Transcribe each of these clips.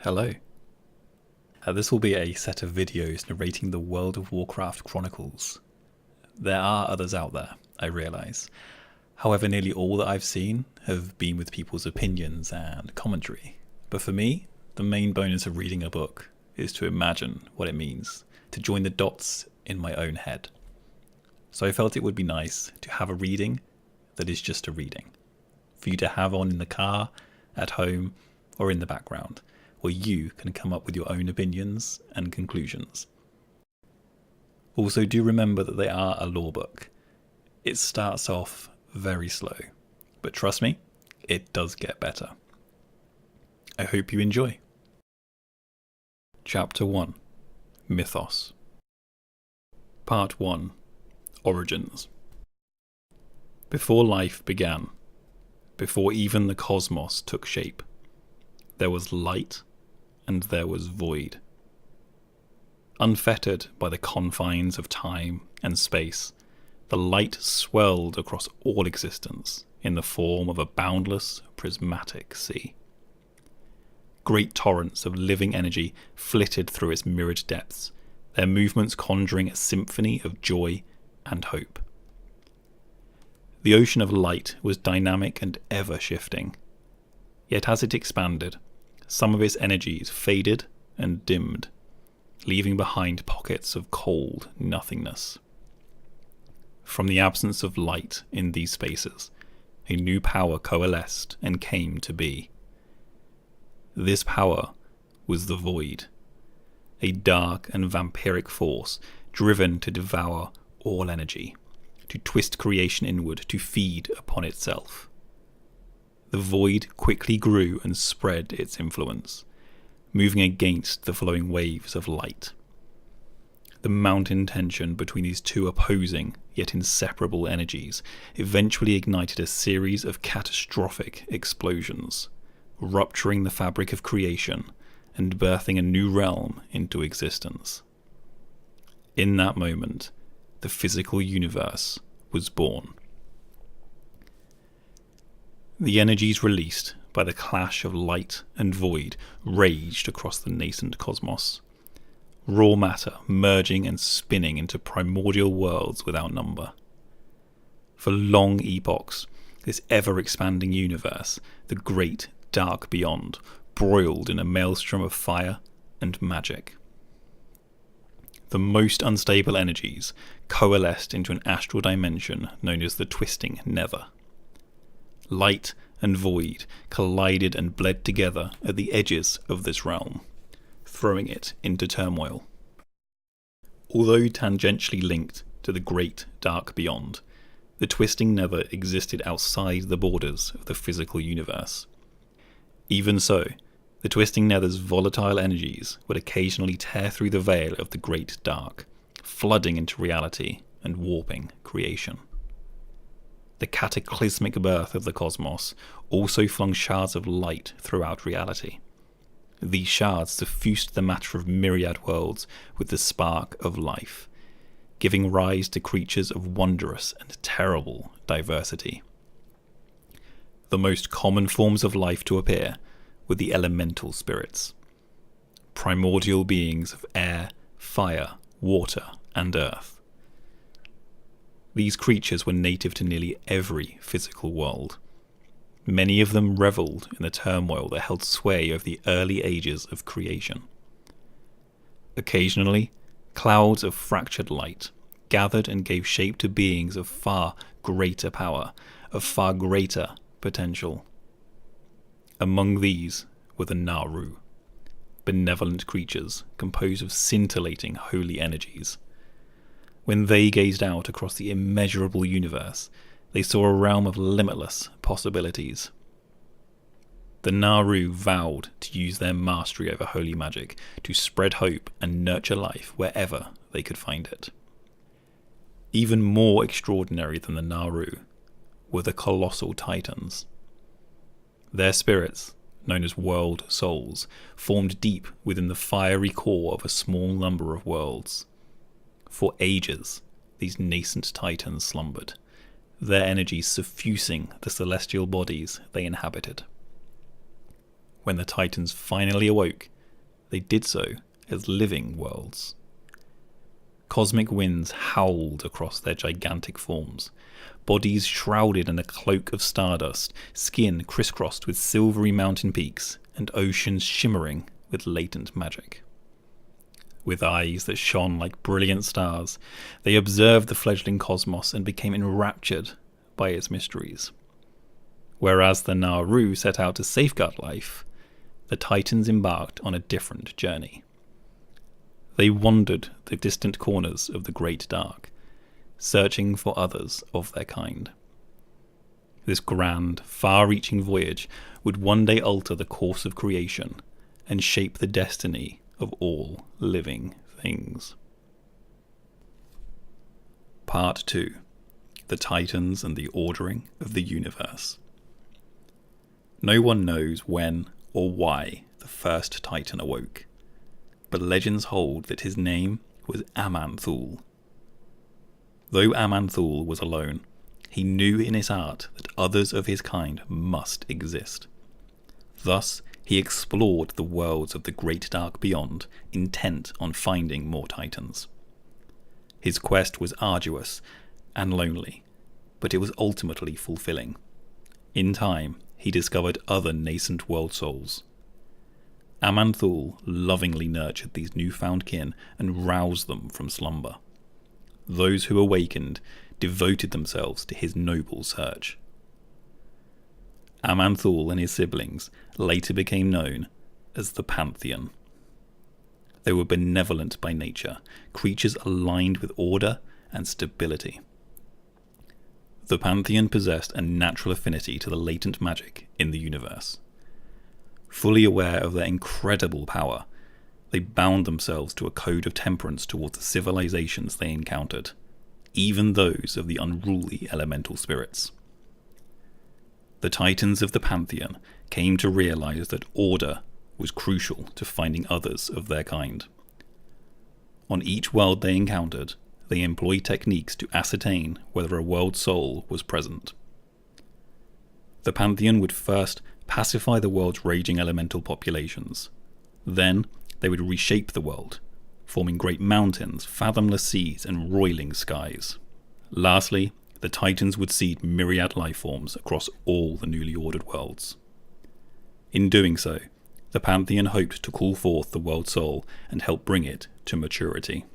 Hello. This will be a set of videos narrating the World of Warcraft Chronicles. There are others out there, I realise. However, nearly all that I've seen have been with people's opinions and commentary. But for me, the main bonus of reading a book is to imagine what it means, to join the dots in my own head. So I felt it would be nice to have a reading that is just a reading, for you to have on in the car, at home, or in the background, where you can come up with your own opinions and conclusions. Also, do remember that they are a lore book. It starts off very slow, but trust me, it does get better. I hope you enjoy. Chapter 1, Mythos. Part 1, Origins. Before life began, before even the cosmos took shape, there was light and there was void. Unfettered by the confines of time and space, the light swelled across all existence in the form of a boundless, prismatic sea. Great torrents of living energy flitted through its mirrored depths, their movements conjuring a symphony of joy and hope. The ocean of light was dynamic and ever-shifting, yet as it expanded, some of its energies faded and dimmed, leaving behind pockets of cold nothingness. From the absence of light in these spaces, a new power coalesced and came to be. This power was the Void, a dark and vampiric force driven to devour all energy, to twist creation inward, to feed upon itself. The Void quickly grew and spread its influence, moving against the flowing waves of light. The mounting tension between these two opposing yet inseparable energies eventually ignited a series of catastrophic explosions, rupturing the fabric of creation and birthing a new realm into existence. In that moment, the physical universe was born. The energies released by the clash of light and void raged across the nascent cosmos, raw matter merging and spinning into primordial worlds without number. For long epochs, this ever-expanding universe, the great dark beyond, broiled in a maelstrom of fire and magic. The most unstable energies coalesced into an astral dimension known as the Twisting Nether. Light and void collided and bled together at the edges of this realm, throwing it into turmoil. Although tangentially linked to the great dark beyond, the Twisting Nether existed outside the borders of the physical universe. Even so, the Twisting Nether's volatile energies would occasionally tear through the veil of the great dark, flooding into reality and warping creation. The cataclysmic birth of the cosmos also flung shards of light throughout reality. These shards suffused the matter of myriad worlds with the spark of life, giving rise to creatures of wondrous and terrible diversity. The most common forms of life to appear were the elemental spirits, primordial beings of air, fire, water, and earth. These creatures were native to nearly every physical world. Many of them revelled in the turmoil that held sway over the early ages of creation. Occasionally, clouds of fractured light gathered and gave shape to beings of far greater power, of far greater potential. Among these were the Naru, benevolent creatures composed of scintillating holy energies. When they gazed out across the immeasurable universe, they saw a realm of limitless possibilities. The Naru vowed to use their mastery over holy magic to spread hope and nurture life wherever they could find it. Even more extraordinary than the Naru were the colossal titans. Their spirits, known as world souls, formed deep within the fiery core of a small number of worlds. For ages, these nascent titans slumbered, their energies suffusing the celestial bodies they inhabited. When the titans finally awoke, they did so as living worlds. Cosmic winds howled across their gigantic forms, bodies shrouded in a cloak of stardust, skin crisscrossed with silvery mountain peaks, and oceans shimmering with latent magic. With eyes that shone like brilliant stars, they observed the fledgling cosmos and became enraptured by its mysteries. Whereas the Naru set out to safeguard life, the Titans embarked on a different journey. They wandered the distant corners of the Great Dark, searching for others of their kind. This grand, far-reaching voyage would one day alter the course of creation and shape the destiny of all living things. Part 2. The Titans and the Ordering of the Universe. No one knows when or why the first Titan awoke, but legends hold that his name was Aman'Thul. Though Aman'Thul was alone, he knew in his heart that others of his kind must exist. Thus, he explored the worlds of the Great Dark beyond, intent on finding more Titans. His quest was arduous and lonely, but it was ultimately fulfilling. In time, he discovered other nascent world souls. Aman'Thul lovingly nurtured these newfound kin and roused them from slumber. Those who awakened devoted themselves to his noble search. Aman'Thul and his siblings later became known as the Pantheon. They were benevolent by nature, creatures aligned with order and stability. The Pantheon possessed a natural affinity to the latent magic in the universe. Fully aware of their incredible power, they bound themselves to a code of temperance towards the civilizations they encountered, even those of the unruly elemental spirits. The Titans of the Pantheon came to realize that order was crucial to finding others of their kind. On each world they encountered, they employed techniques to ascertain whether a world soul was present. The Pantheon would first pacify the world's raging elemental populations. Then they would reshape the world, forming great mountains, fathomless seas, and roiling skies. Lastly, the Titans would seed myriad life forms across all the newly ordered worlds. In doing so, the Pantheon hoped to call forth the world soul and help bring it to maturity.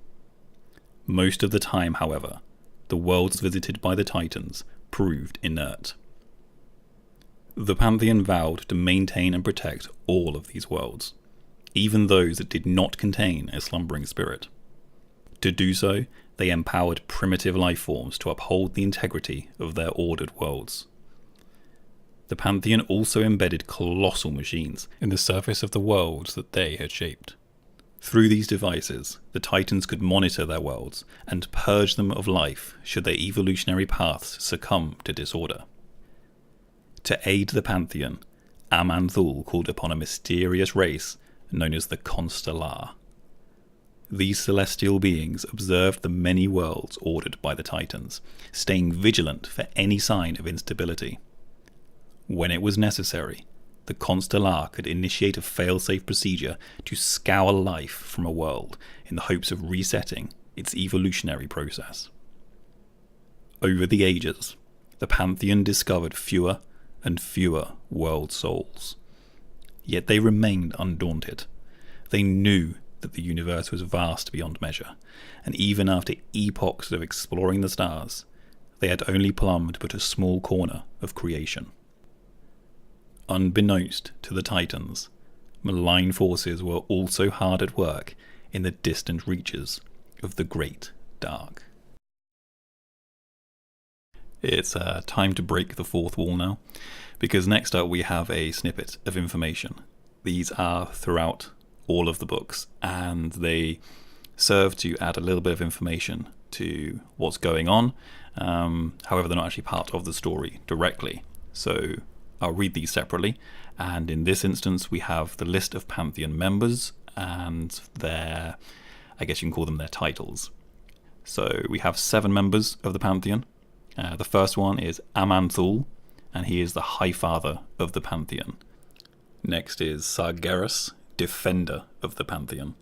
Most of the time, however, the worlds visited by the Titans proved inert. The Pantheon vowed to maintain and protect all of these worlds, even those that did not contain a slumbering spirit. To do so, they empowered primitive life forms to uphold the integrity of their ordered worlds. The Pantheon also embedded colossal machines in the surface of the worlds that they had shaped. Through these devices, the Titans could monitor their worlds and purge them of life should their evolutionary paths succumb to disorder. To aid the Pantheon, Aman'Thul called upon a mysterious race known as the Constellar. These celestial beings observed the many worlds ordered by the Titans, staying vigilant for any sign of instability. When it was necessary, the Constellar could initiate a fail-safe procedure to scour life from a world in the hopes of resetting its evolutionary process. Over the ages, the Pantheon discovered fewer and fewer world souls. Yet they remained undaunted. They knew that the universe was vast beyond measure, and even after epochs of exploring the stars, they had only plumbed but a small corner of creation. Unbeknownst to the Titans, malign forces were also hard at work in the distant reaches of the Great Dark. It's time to break the fourth wall now, because next up we have a snippet of information. These are throughout all of the books, and they serve to add a little bit of information to what's going on. However, they're not actually part of the story directly, so I'll read these separately. And in this instance, we have the list of Pantheon members and their, I guess you can call them their titles. So we have 7 members of the Pantheon. The first one is Aman'Thul, and he is the High Father of the Pantheon. Next is Sargeras, defender of the Pantheon.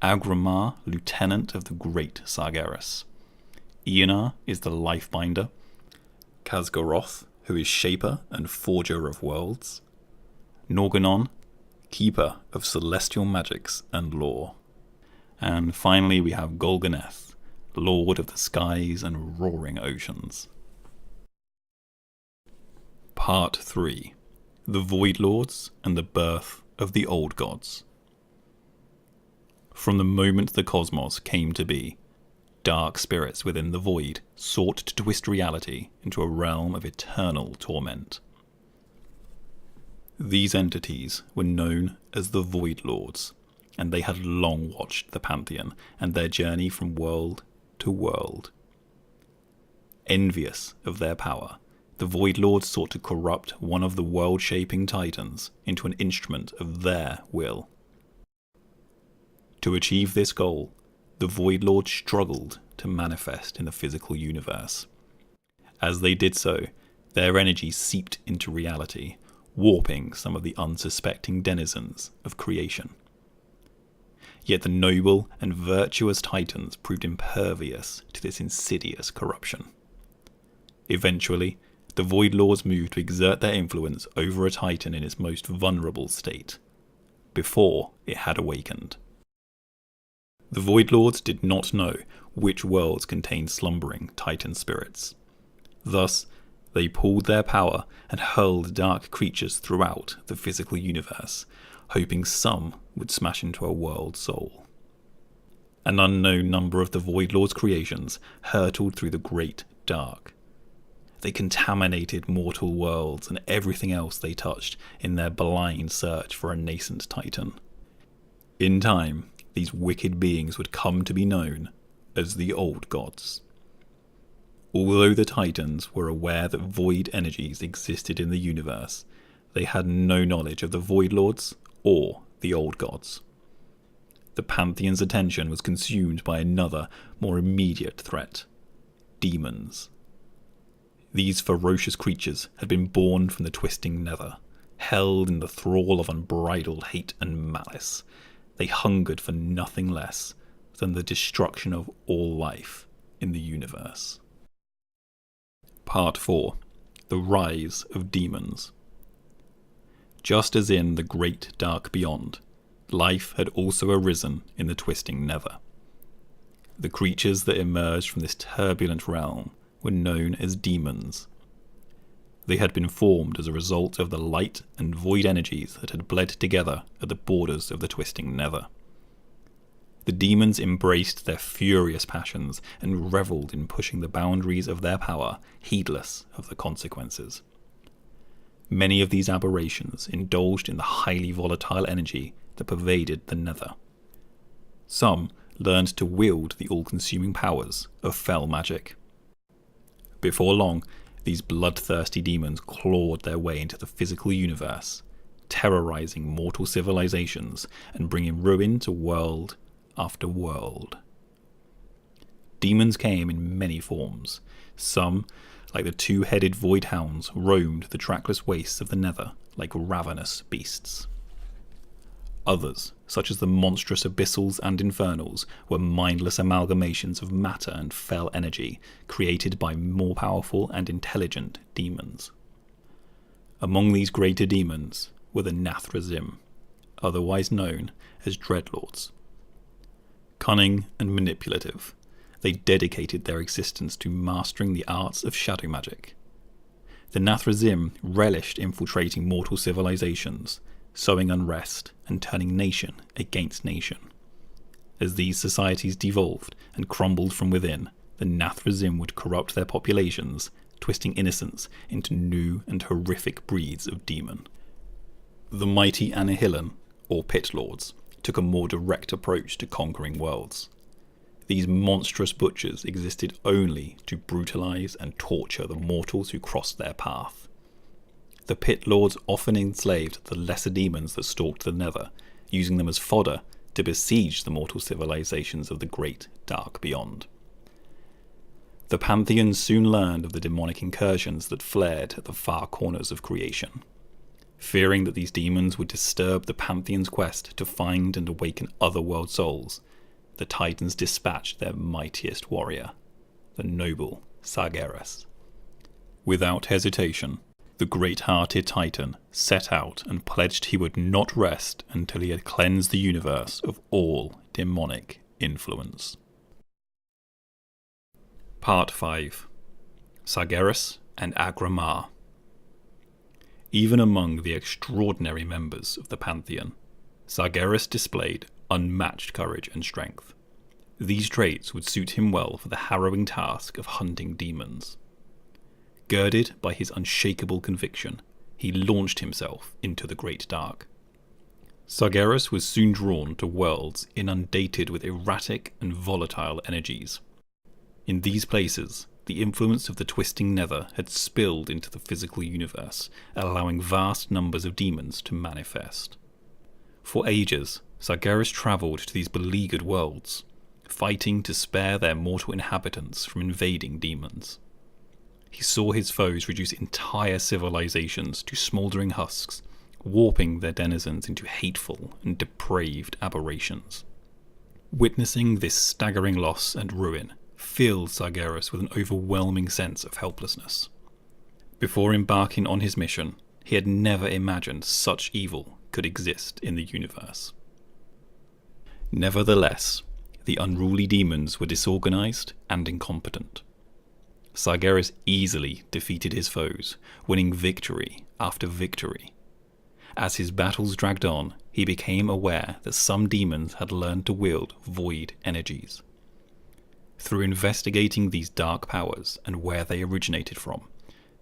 Aggramar, lieutenant of the great Sargeras. Ionar is the Lifebinder. Khazgoroth, who is shaper and forger of worlds. Norgannon, keeper of celestial magics and lore. And finally we have Golganeth, lord of the skies and roaring oceans. Part 3. The Void Lords and the Birth of the Old Gods. From the moment the cosmos came to be, dark spirits within the void sought to twist reality into a realm of eternal torment. These entities were known as the Void Lords, and they had long watched the Pantheon and their journey from world to world. Envious of their power, the Void Lords sought to corrupt one of the world-shaping titans into an instrument of their will. To achieve this goal, the Void Lords struggled to manifest in the physical universe. As they did so, their energy seeped into reality, warping some of the unsuspecting denizens of creation. Yet the noble and virtuous titans proved impervious to this insidious corruption. Eventually, the Void Lords moved to exert their influence over a titan in its most vulnerable state, before it had awakened. The Void Lords did not know which worlds contained slumbering titan spirits. Thus, they pooled their power and hurled dark creatures throughout the physical universe, hoping some would smash into a world soul. An unknown number of the Void Lords' creations hurtled through the great dark. They contaminated mortal worlds and everything else they touched in their blind search for a nascent titan. In time, these wicked beings would come to be known as the Old Gods. Although the Titans were aware that void energies existed in the universe, they had no knowledge of the Void Lords or the Old Gods. The Pantheon's attention was consumed by another, more immediate threat: demons. These ferocious creatures had been born from the twisting nether, held in the thrall of unbridled hate and malice. They hungered for nothing less than the destruction of all life in the universe. Part 4. The Rise of Demons. Just as in the great dark beyond, life had also arisen in the twisting nether. The creatures that emerged from this turbulent realm were known as demons. They had been formed as a result of the light and void energies that had bled together at the borders of the twisting nether. The demons embraced their furious passions and revelled in pushing the boundaries of their power, heedless of the consequences. Many of these aberrations indulged in the highly volatile energy that pervaded the nether. Some learned to wield the all-consuming powers of fell magic. Before long, these bloodthirsty demons clawed their way into the physical universe, terrorizing mortal civilizations and bringing ruin to world after world. Demons came in many forms. Some, like the two-headed void hounds, roamed the trackless wastes of the nether like ravenous beasts. Others, such as the monstrous abyssals and infernals, were mindless amalgamations of matter and fell energy created by more powerful and intelligent demons. Among these greater demons were the Nathrazim, otherwise known as Dreadlords. Cunning and manipulative, they dedicated their existence to mastering the arts of shadow magic. The Nathrazim relished infiltrating mortal civilizations, sowing unrest and turning nation against nation. As these societies devolved and crumbled from within, the Nathrazim would corrupt their populations, twisting innocence into new and horrific breeds of demon. The mighty Annihilin, or Pit Lords, took a more direct approach to conquering worlds. These monstrous butchers existed only to brutalize and torture the mortals who crossed their path. The Pit Lords often enslaved the lesser demons that stalked the nether, using them as fodder to besiege the mortal civilizations of the great dark beyond. The Pantheon soon learned of the demonic incursions that flared at the far corners of creation. Fearing that these demons would disturb the Pantheon's quest to find and awaken otherworld souls, the Titans dispatched their mightiest warrior, the noble Sargeras. Without hesitation, the great-hearted Titan set out and pledged he would not rest until he had cleansed the universe of all demonic influence. Part 5. Sargeras and Aggramar. Even among the extraordinary members of the Pantheon, Sargeras displayed unmatched courage and strength. These traits would suit him well for the harrowing task of hunting demons. Girded by his unshakable conviction, he launched himself into the Great Dark. Sargeras was soon drawn to worlds inundated with erratic and volatile energies. In these places, the influence of the twisting nether had spilled into the physical universe, allowing vast numbers of demons to manifest. For ages, Sargeras travelled to these beleaguered worlds, fighting to spare their mortal inhabitants from invading demons. He saw his foes reduce entire civilizations to smouldering husks, warping their denizens into hateful and depraved aberrations. Witnessing this staggering loss and ruin filled Sargeras with an overwhelming sense of helplessness. Before embarking on his mission, he had never imagined such evil could exist in the universe. Nevertheless, the unruly demons were disorganized and incompetent. Sargeras easily defeated his foes, winning victory after victory. As his battles dragged on, he became aware that some demons had learned to wield void energies. Through investigating these dark powers and where they originated from,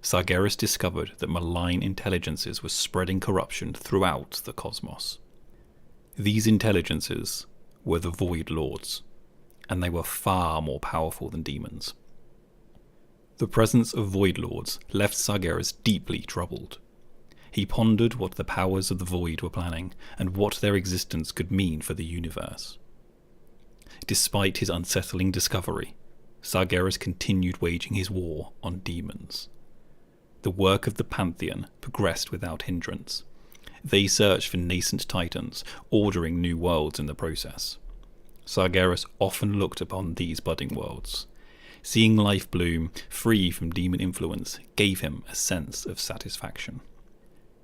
Sargeras discovered that malign intelligences were spreading corruption throughout the cosmos. These intelligences were the Void Lords, and they were far more powerful than demons. The presence of Void Lords left Sargeras deeply troubled. He pondered what the powers of the Void were planning, and what their existence could mean for the universe. Despite his unsettling discovery, Sargeras continued waging his war on demons. The work of the Pantheon progressed without hindrance. They searched for nascent titans, ordering new worlds in the process. Sargeras often looked upon these budding worlds. Seeing life bloom, free from demon influence, gave him a sense of satisfaction.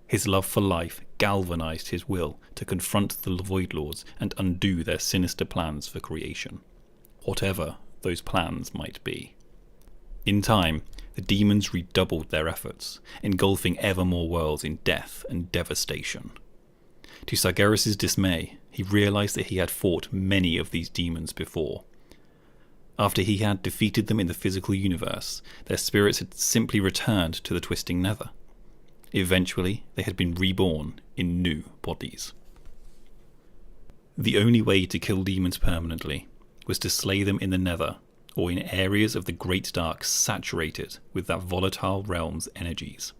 His love for life galvanized his will to confront the Void Lords and undo their sinister plans for creation, whatever those plans might be. In time, the demons redoubled their efforts, engulfing ever more worlds in death and devastation. To Sargeras' dismay, he realized that he had fought many of these demons before. After he had defeated them in the physical universe, their spirits had simply returned to the twisting nether. Eventually, they had been reborn in new bodies. The only way to kill demons permanently was to slay them in the nether, or in areas of the Great Dark saturated with that volatile realm's energies.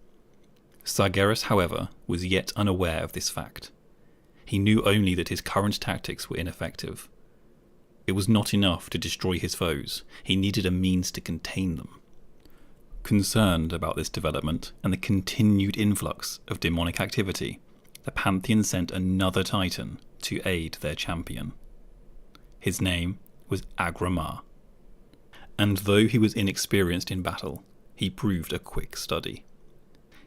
Sargeras, however, was yet unaware of this fact. He knew only that his current tactics were ineffective. It was not enough to destroy his foes, he needed a means to contain them. Concerned about this development and the continued influx of demonic activity, the Pantheon sent another Titan to aid their champion. His name was Aggramar, and though he was inexperienced in battle, he proved a quick study.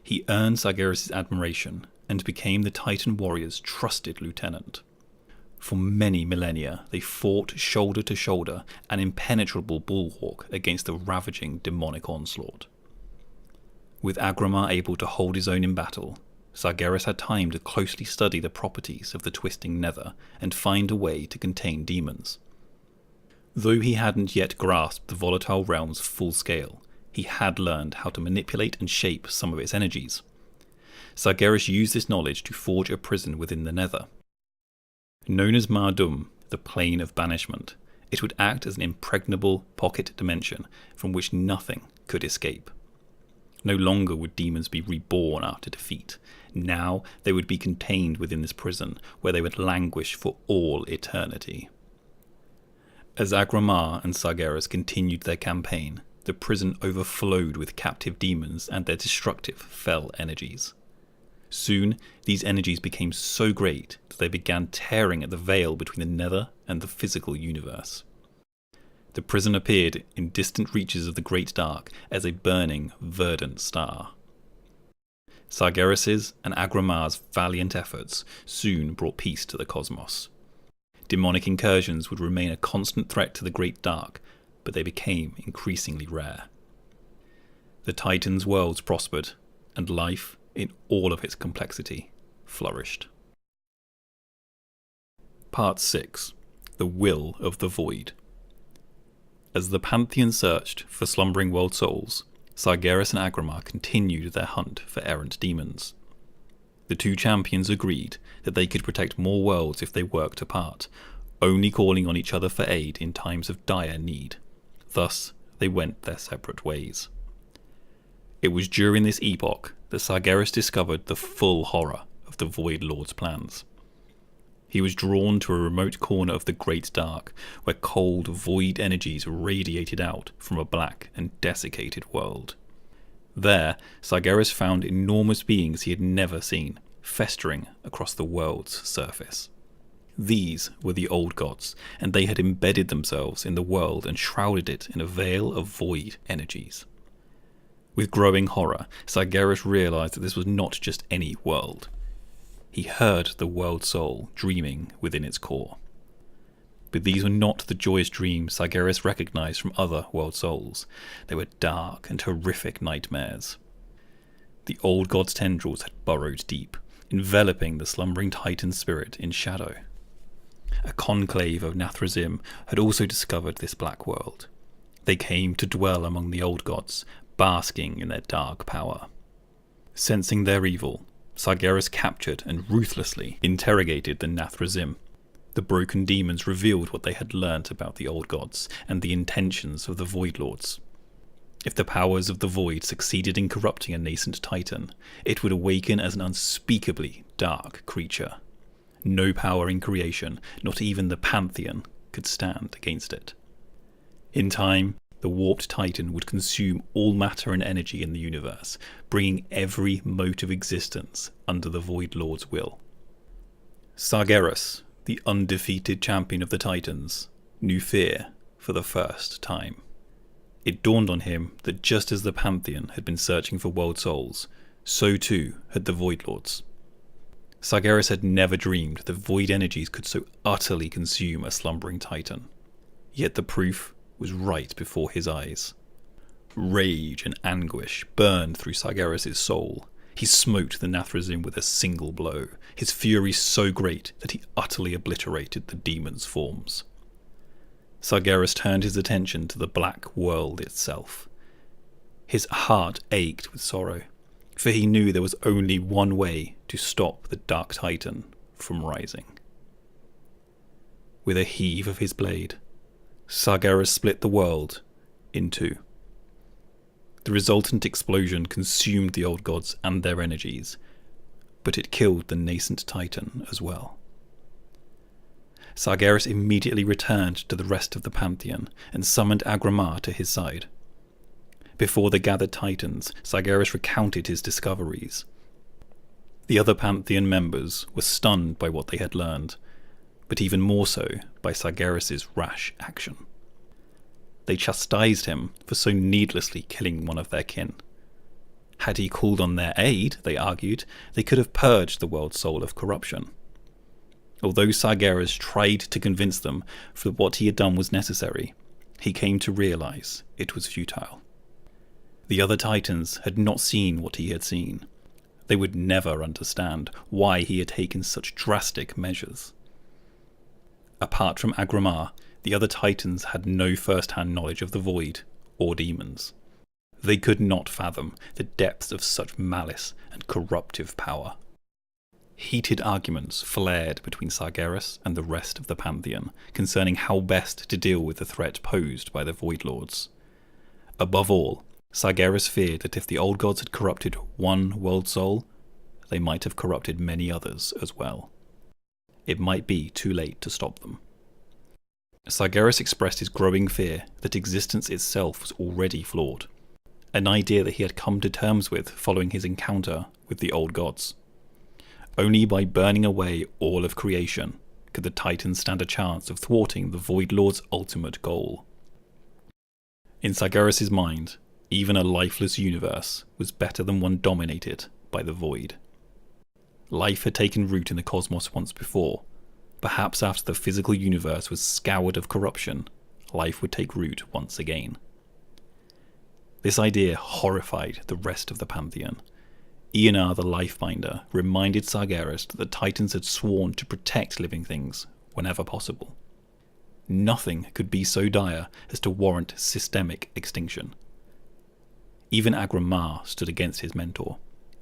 He earned Sargeras' admiration and became the Titan warrior's trusted lieutenant. For many millennia, they fought shoulder to shoulder, an impenetrable bulwark against the ravaging demonic onslaught. With Aggramar able to hold his own in battle, Sargeras had time to closely study the properties of the twisting nether and find a way to contain demons. Though he hadn't yet grasped the volatile realm's full scale, he had learned how to manipulate and shape some of its energies. Sargeras used this knowledge to forge a prison within the nether. Known as Mardum, the Plane of Banishment, it would act as an impregnable pocket dimension from which nothing could escape. No longer would demons be reborn after defeat. Now they would be contained within this prison, where they would languish for all eternity. As Aggramar and Sargeras continued their campaign, the prison overflowed with captive demons and their destructive fell energies. Soon, these energies became so great that they began tearing at the veil between the nether and the physical universe. The prison appeared in distant reaches of the Great Dark as a burning, verdant star. Sargeras' and Aggramar's valiant efforts soon brought peace to the cosmos. Demonic incursions would remain a constant threat to the Great Dark, but they became increasingly rare. The Titans' worlds prospered, and life, in all of its complexity, flourished. Part 6. The Will of the Void. As the Pantheon searched for slumbering world souls, Sargeras and Aggramar continued their hunt for errant demons. The two champions agreed that they could protect more worlds if they worked apart, only calling on each other for aid in times of dire need. Thus, they went their separate ways. It was during this epoch that Sargeras discovered the full horror of the Void Lord's plans. He was drawn to a remote corner of the Great Dark, where cold void energies radiated out from a black and desiccated world. There, Sargeras found enormous beings he had never seen, festering across the world's surface. These were the old gods, and they had embedded themselves in the world and shrouded it in a veil of void energies. With growing horror, Sargeras realized that this was not just any world. He heard the world soul dreaming within its core. But these were not the joyous dreams Sargeras recognized from other world souls. They were dark and horrific nightmares. The old god's tendrils had burrowed deep, enveloping the slumbering Titan's spirit in shadow. A conclave of Nathrazim had also discovered this black world. They came to dwell among the old gods, basking in their dark power. Sensing their evil, Sargeras captured and ruthlessly interrogated the Nathrazim. The broken demons revealed what they had learnt about the old gods and the intentions of the Void Lords. If the powers of the Void succeeded in corrupting a nascent Titan, it would awaken as an unspeakably dark creature. No power in creation, not even the Pantheon, could stand against it. In time, the warped Titan would consume all matter and energy in the universe, bringing every mote of existence under the Void Lord's will. Sargeras, the undefeated champion of the Titans, knew fear for the first time. It dawned on him that just as the Pantheon had been searching for world souls, so too had the Void Lords. Sargeras had never dreamed that void energies could so utterly consume a slumbering Titan. Yet the proof was right before his eyes. Rage and anguish burned through Sargeras' soul. He smote the Nathrazim with a single blow, his fury so great that he utterly obliterated the demon's forms. Sargeras turned his attention to the black world itself. His heart ached with sorrow, for he knew there was only one way to stop the Dark Titan from rising. With a heave of his blade, Sargeras split the world in two. The resultant explosion consumed the old gods and their energies, but it killed the nascent Titan as well. Sargeras immediately returned to the rest of the Pantheon and summoned Aggramar to his side. Before the gathered Titans, Sargeras recounted his discoveries. The other Pantheon members were stunned by what they had learned, but even more so by Sargeras' rash action. They chastised him for so needlessly killing one of their kin. Had he called on their aid, they argued, they could have purged the world soul of corruption. Although Sargeras tried to convince them that what he had done was necessary, he came to realize it was futile. The other Titans had not seen what he had seen. They would never understand why he had taken such drastic measures. Apart from Aggramar, the other Titans had no first-hand knowledge of the Void or demons. They could not fathom the depths of such malice and corruptive power. Heated arguments flared between Sargeras and the rest of the Pantheon concerning how best to deal with the threat posed by the Void Lords. Above all, Sargeras feared that if the old gods had corrupted one world soul, they might have corrupted many others as well. It might be too late to stop them. Sargeras expressed his growing fear that existence itself was already flawed, an idea that he had come to terms with following his encounter with the old gods. Only by burning away all of creation could the Titans stand a chance of thwarting the Void Lord's ultimate goal. In Sargeras' mind, even a lifeless universe was better than one dominated by the Void. Life had taken root in the cosmos once before. Perhaps after the physical universe was scoured of corruption, life would take root once again. This idea horrified the rest of the Pantheon. Ionar the Lifebinder reminded Sargeras that the Titans had sworn to protect living things whenever possible. Nothing could be so dire as to warrant systemic extinction. Even Aggramar stood against his mentor,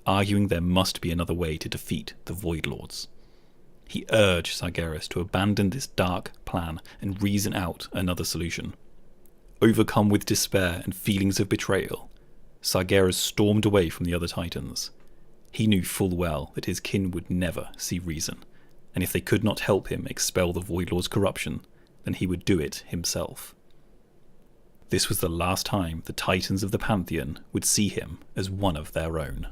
arguing there must be another way to defeat the Void Lords. He urged Sargeras to abandon this dark plan and reason out another solution. Overcome with despair and feelings of betrayal, Sargeras stormed away from the other Titans. He knew full well that his kin would never see reason, and if they could not help him expel the Void Lord's corruption, then he would do it himself. This was the last time the Titans of the Pantheon would see him as one of their own.